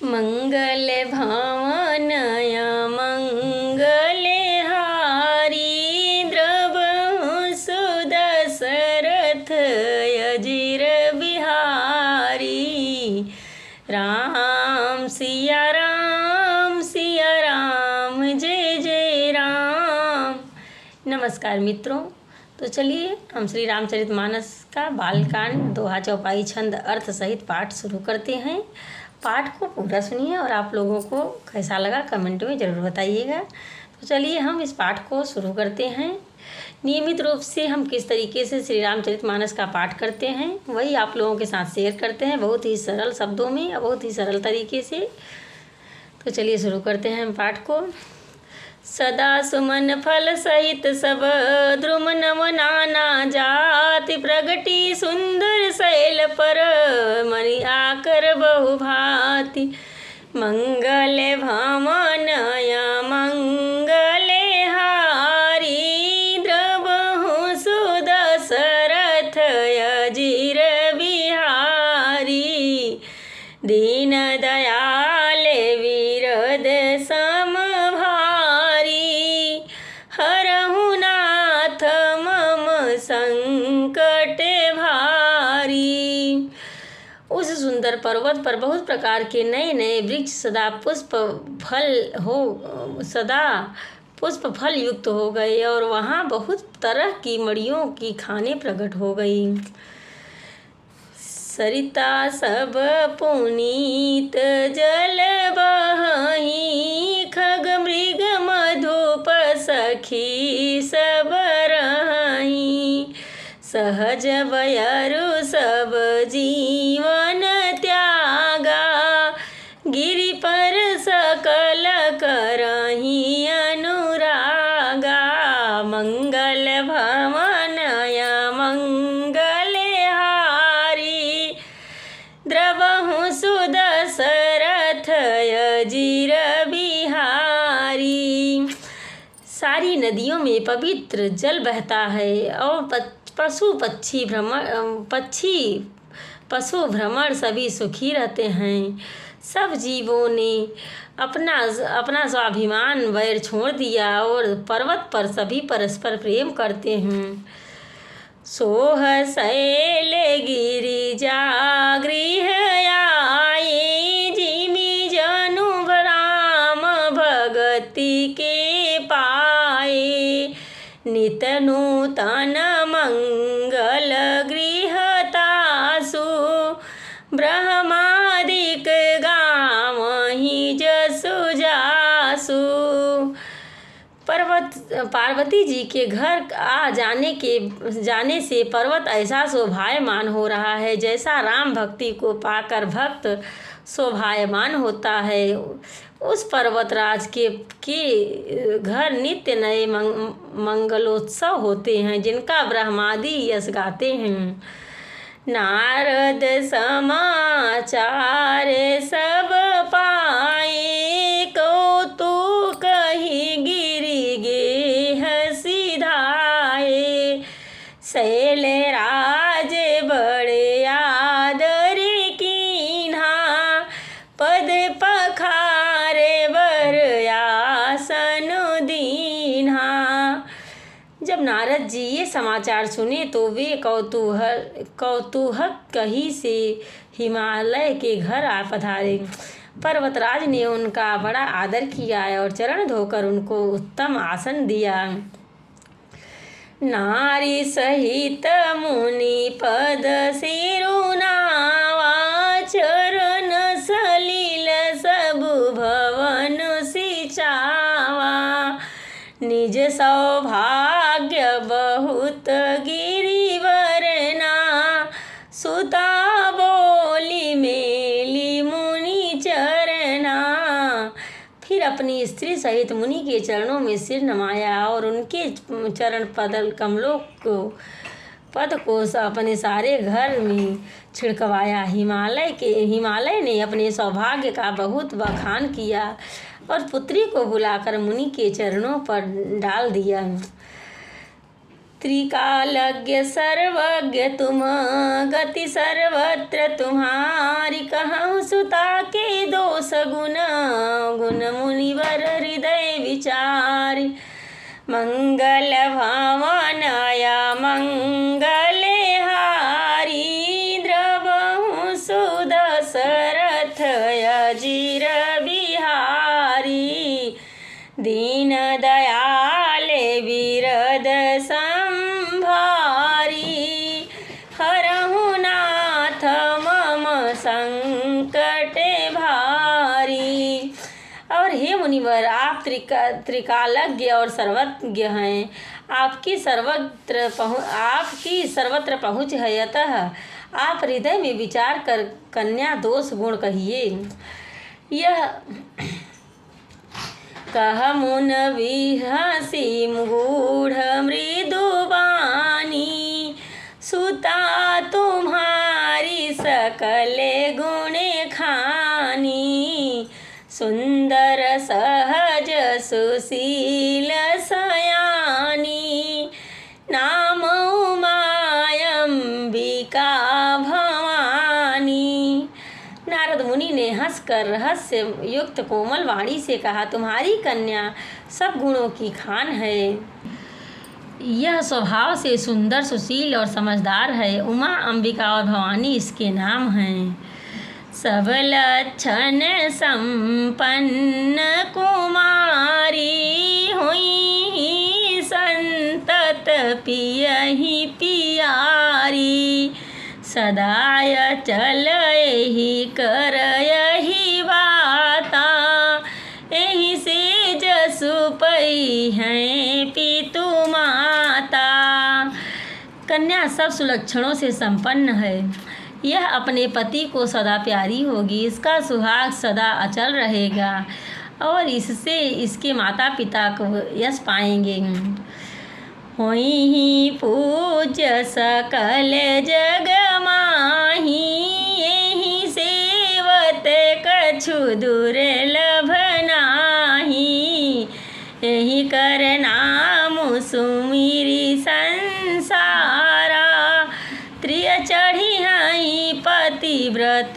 मंगल भावनया मंगले हारी द्रवहु सुदशरथ अजिर बिहारी। राम सिया राम जय जय राम। नमस्कार मित्रों, तो चलिए हम श्री रामचरितमानस का बालकांड दोहा चौपाई छंद अर्थ सहित पाठ शुरू करते हैं। पाठ को पूरा सुनिए और आप लोगों को कैसा लगा कमेंट में ज़रूर बताइएगा। तो चलिए हम इस पाठ को शुरू करते हैं। नियमित रूप से हम किस तरीके से श्री रामचरितमानस का पाठ करते हैं वही आप लोगों के साथ शेयर करते हैं, बहुत ही सरल शब्दों में और बहुत ही सरल तरीके से। तो चलिए शुरू करते हैं हम पाठ को। सदा सुमन फल सहित सब द्रुम नव नाना जाति प्रगति सुंदर शैल पर मणि आकर बहु भांति। मंगल भावनया मंगले हारी द्रवहु सुदशरथ अजिर बिहारी। दीन दयाल विरद सम हरहु नाथ मम संकट भारी। उस सुंदर पर्वत पर बहुत प्रकार के नए नए वृक्ष सदा पुष्प फल युक्त हो गए और वहाँ बहुत तरह की मड़ियों की खानें प्रकट हो गई। सरिता सब पुनीत जल बहहि खग मृग मधुप सखी सब रहि। सहज बयरु सब जीवन त्यागा गिरि पर सकल करहि अनुरागा। मंगल भावनया मंगले हारी द्रवहु सुदशरथ अजिर बिहारी। सारी नदियों में पवित्र जल बहता है और पशु भ्रमण सभी सुखी रहते हैं। सब जीवों ने अपना स्वाभिमान वैर छोड़ दिया और पर्वत पर सभी परस्पर प्रेम करते हैं। सोह शैल गिरिजा गृह आए जिमि जनु राम भगति के पाए। नित नूतन मंगल गृह तासु ब्रह्मादिक गावहि जसु जासु। पार्वती जी के घर आ जाने से पर्वत ऐसा शोभायमान हो रहा है जैसा राम भक्ति को पाकर भक्त शोभायमान होता है। उस पर्वतराज के घर नित्य नए मंगलोत्सव होते हैं जिनका ब्रह्मादि यश गाते हैं। नारद समाचार सब पाए कौतुक कही गिरि गेह सिधाए। शैल राज बड़े आदर कीन्हा पद पखारे बर आसन दीन्हा। जब नारद जी ये समाचार सुने तो वे कौतूहक कही से हिमालय के घर आ पधारे। पर्वतराज ने उनका बड़ा आदर किया और चरण धोकर उनको उत्तम आसन दिया। नारी सहित मुनि पद सिरुनावा चरण सलिल सब भवन सिचावा। निज सौभाग्य बहुत गिरिवरना सुता बोली मेली मुनि चरना। फिर अपनी स्त्री सहित मुनि के चरणों में सिर नमाया और उनके चरण कमलों को अपने सारे घर में छिड़कवाया। हिमालय ने अपने सौभाग्य का बहुत बखान किया और पुत्री को बुलाकर मुनि के चरणों पर डाल दिया। त्रिकालज्ञ सर्वज्ञ तुम गति सर्वत्र तुम्हारी कहूँ सुता के दोष दोष गुण गुण मुनिवर हृदय विचार। मंगल भावनाया मंगले हारी द्रवहु सुदशरथ अजीर बिहारी। दीन दयाले विरद संभारी हरहु नाथ मम संकटे भारी। और हे मुनिवर, आप त्रिकालज्ञ और सर्वज्ञ हैं। आपकी सर्वत्र पहुँच है, अतः आप हृदय में विचार कर कन्या दोष गुण कहिए। यह कह मुन विहसी गूढ़ मृदुबानी। सुता तुम्हारी सकल गुणे खानी। सुंदर सहज सुशील सयानी। नाम उमायंबिका भवानी। नारद मुनि ने हंसकर रहस्य युक्त कोमल वाणी से कहा, तुम्हारी कन्या सब गुणों की खान है। यह स्वभाव से सुंदर, सुशील और समझदार है। उमा, अंबिका और भवानी इसके नाम हैं। सब लक्षण संपन्न कुमारी। हुई संतत पियहि पियारी। सदाय चलहि करहि बाता। एहि से जसु पई हैं पितु माता। कन्या सब सुलक्षणों से संपन्न है। यह अपने पति को सदा प्यारी होगी। इसका सुहाग सदा अचल रहेगा और इससे इसके माता पिता को यश पाएंगे। होई पूज्य सकल जग माही। एहि सेवत कछु दुर्लभ नाही। एहि कर नाम सुमिरि संसारा। त्रिय चढ़ी हई पतिव्रत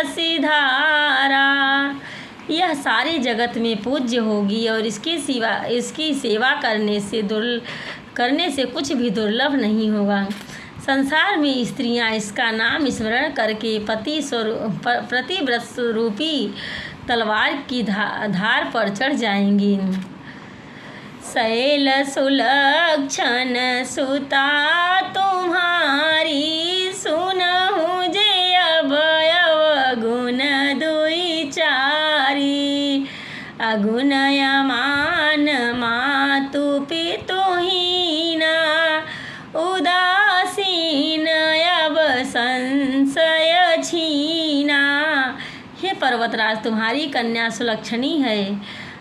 सिधारा। यह सारे जगत में पूज्य होगी और इसकी सेवा करने से कुछ भी दुर्लभ नहीं होगा। संसार में स्त्रियां इसका नाम स्मरण करके प्रतिव्रत स्वरूपी तलवार की धार पर चढ़ जाएंगी। शैल सुलक्षण सुता तुम्हारी। सुनहु जे अवयव गुण दुई चारी। अगुणयमान मातु पितुहीना। उदासीन अब संशय छीना। हे पर्वतराज, तुम्हारी कन्या सुलक्षणी है।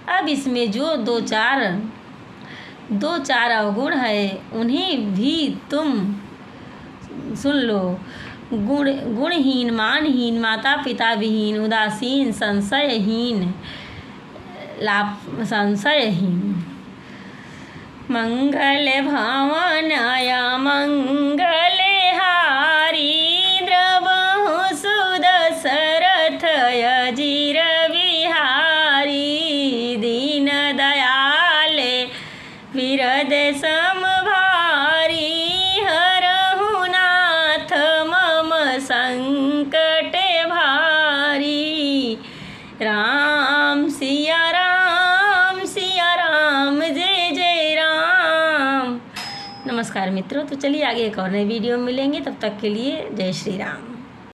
अब इसमें जो दो चार अवगुण है उन्हें भी तुम सुन लो। गुणहीन, मानहीन, माता पिता विहीन, उदासीन, संशयहीन। मंगल भावनाया मंगले हारी। द्रवहु सुदशरथ अजीर बिहारी। दीन दयाले विरद समभारी। हरहु नाथ मम संकट भारी। राम सिया राम, जय जय राम। नमस्कार मित्रों, तो चलिए आगे एक और नई वीडियो में मिलेंगे। तब तक के लिए जय श्री राम।